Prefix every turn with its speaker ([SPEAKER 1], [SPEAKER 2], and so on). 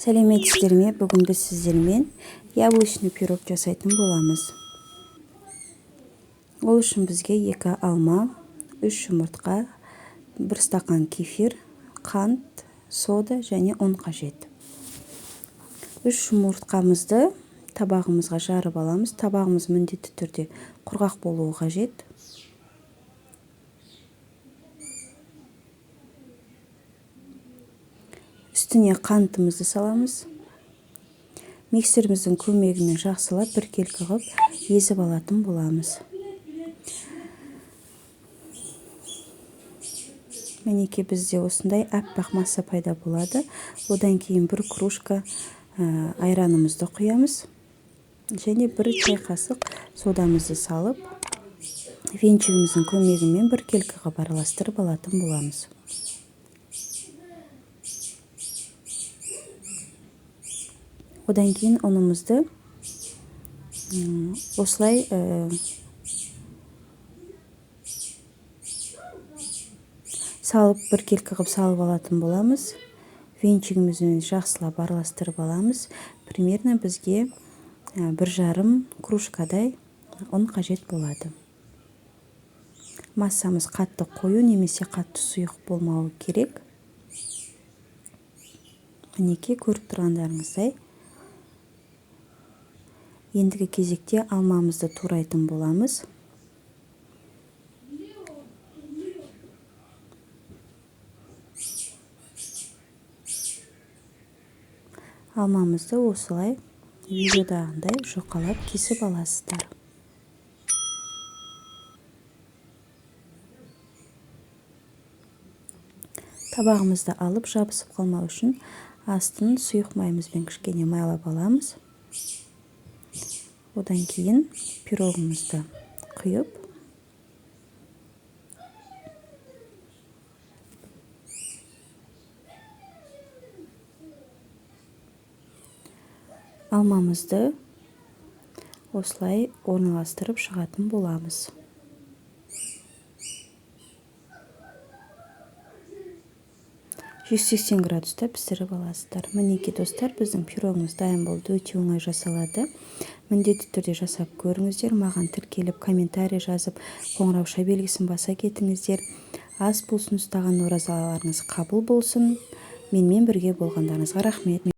[SPEAKER 1] Сәлеметсіздер ме? Бүгін біз сіздермен яблочный пирог жасайтын боламыз. Ол үшін бізге 2 алма, 3 жұмыртқа, 1 стақан кефир, қант, сода және ұн қажет. 3 жұмыртқамызды табағымызға жарып аламыз. Табағымыз міндетті түрде құрғақ болуы қажет. Үстіне қантымызды саламыз. Миксеріміздің көмегімен жақсылап біркелкі қылып езіп алатын боламыз. Мінекей бізде осындай аппақ масса пайда болады. Одан кейін 1 кружка айранымызды құямыз. Және 1 чай қасық содамызды салып, венчигіміздің көмегімен біркелкі қылып араластырып алатын боламыз. Одан кейін ұнымызды осылай салып, біркелкі қылып салып алатын боламыз. Венчигімізді жақсылап араластырып аламыз. Примерно бізге 1,5 кружкадай ұн қажет болады. Массамыз қатты қою немесе қатты сұйық болмауы керек. Мінекей көріп тұрғандарыңыздай. Ендігі кезекте алмамызды турайтын боламыз. Алмамызды осылай видеодағындай жұқалап кесіп аласыздар. Табағымызды алып жабысып қалмау үшін астын сұйық майымызбен кішкене майлап аламыз. Одан кейін пирогымызды құйып, алмамызды осылай орналастырып шығатын боламыз. «180 градуста пісіріп аласыздар». Мінекей достар, біздің пирогымыз дайын болды. Өте оңай жасалады. Міндетті түрде жасап көріңіздер. Маған тіркеліп, комментарий жазып, қоңырауша белгісін баса кетіңіздер. Ас болсын, ұстаған оразаларыңыз қабыл болсын. Менімен бірге болғандарыңызға рахмет.